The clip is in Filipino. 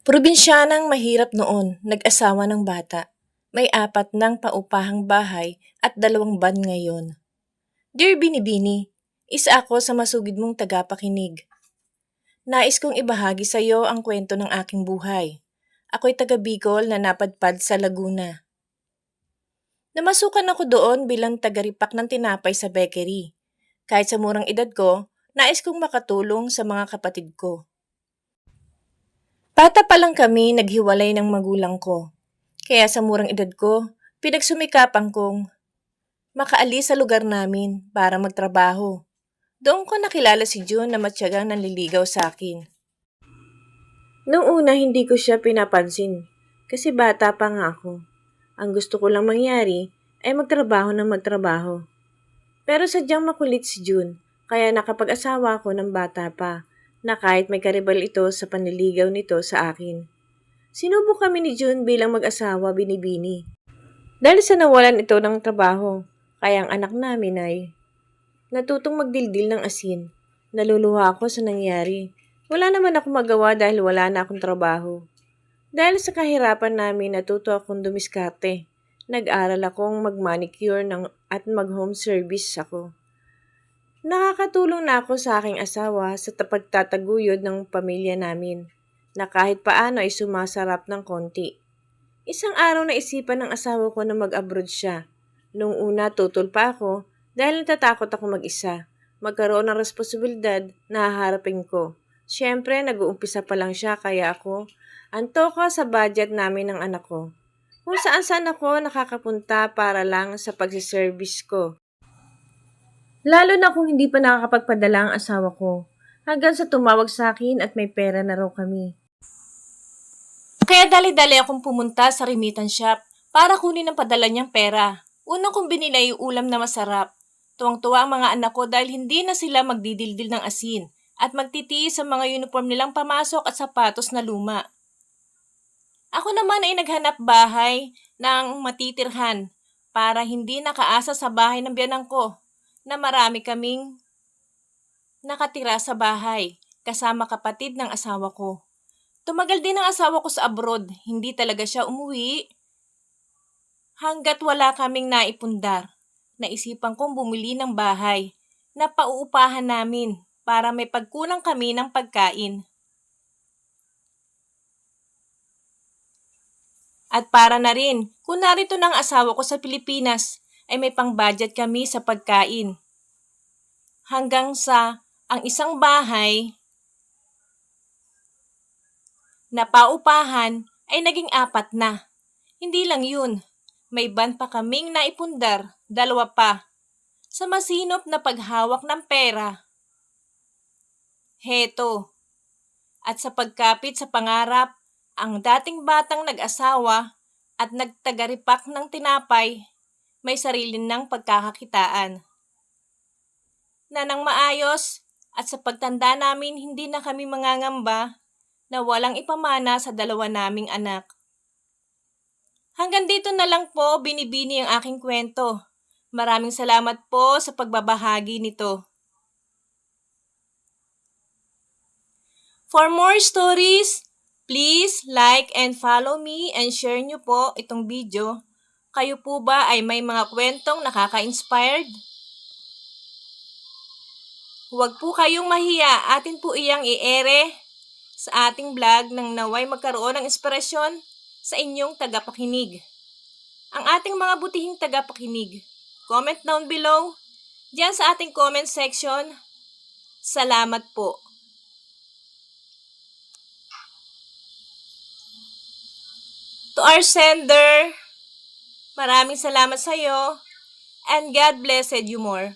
Probinsyanang mahirap noon, nag-asawa ng bata. May 4 ng paupahang bahay at 2 van ngayon. Dear Binibini, isa ako sa masugid mong tagapakinig. Nais kong ibahagi sa iyo ang kwento ng aking buhay. Ako'y taga Bicol na napadpad sa Laguna. Namasukan ako doon bilang tagaripak ng tinapay sa bakery. Kahit sa murang edad ko, nais kong makatulong sa mga kapatid ko. Bata pa lang kami naghiwalay ng magulang ko. Kaya sa murang edad ko, pinagsumikapan kong makaalis sa lugar namin para magtrabaho. Doon ko nakilala si June na matyagang nanliligaw sa akin. Noong una hindi ko siya pinapansin kasi bata pa nga ako. Ang gusto ko lang mangyari ay magtrabaho ng magtrabaho. Pero sadyang makulit si June kaya nakapag-asawa ako ng bata pa na kahit may karibal ito sa panliligaw nito sa akin. Sinubok kami ni June bilang mag-asawa binibini. Dahil sa nawalan ito ng trabaho, kaya ang anak namin ay natutong magdildil ng asin. Naluluha ako sa nangyari. Wala naman ako magawa dahil wala na akong trabaho. Dahil sa kahirapan namin, natuto akong dumiskarte. Nag-aral akong mag-manicure at mag-home service ako. Nakakatulong na ako sa aking asawa sa pagtataguyod ng pamilya namin na kahit paano ay sumasarap ng konti. Isang araw na isipan ng asawa ko na mag-abroad siya. Noong una tutol pa ako dahil natatakot ako mag-isa. Magkaroon ng responsibilidad na haharapin ko. Siyempre, nag-uumpisa pa lang siya kaya ako antoka sa budget namin ng anak ko. Kung saan-saan ako nakakapunta para lang sa pagsiservice ko. Lalo na kung hindi pa nakakapagpadala ang asawa ko. Hanggang sa tumawag sa akin at may pera na raw kami. Kaya dali-dali akong pumunta sa remittance shop para kunin ang padala niyang pera. Unang kong binili yung ulam na masarap. Tuwang-tuwa ang mga anak ko dahil hindi na sila magdidildil ng asin at magtitiis sa mga uniform nilang pamasok at sapatos na luma. Ako naman ay naghanap bahay ng matitirhan para hindi nakaasa sa bahay ng biyanan ko na marami kaming nakatira sa bahay kasama kapatid ng asawa ko. Tumagal din ang asawa ko sa abroad, hindi talaga siya umuwi hanggat wala kaming naipundar. Naisipan kong bumili ng bahay na pauupahan namin para may pagkulang kami ng pagkain. At para na rin, kung narito ng asawa ko sa Pilipinas, ay may pang-budget kami sa pagkain. Hanggang sa ang isang bahay na paupahan ay naging 4 na. Hindi lang yun, may van pa kaming naipundar, 2 pa. Sa masinop na paghawak ng pera. Heto. At sa pagkapit sa pangarap, ang dating batang nag-asawa at nagtagaripak ng tinapay, may sarili ng pagkakakitaan. Na nang maayos at sa pagtanda namin hindi na kami mangangamba na walang ipamana sa 2 naming anak. Hanggang dito na lang po binibini ang aking kwento. Maraming salamat po sa pagbabahagi nito. For more stories, please like and follow me and share nyo po itong video. Kayo po ba ay may mga kwentong nakaka-inspired? Huwag po kayong mahiya, atin po iyang i-ere sa ating vlog nang naway magkaroon ng inspirasyon sa inyong tagapakinig. Ang ating mga butihing tagapakinig, comment down below, diyan sa ating comment section. Salamat po. To our sender, maraming salamat sa iyo and God blessed you more.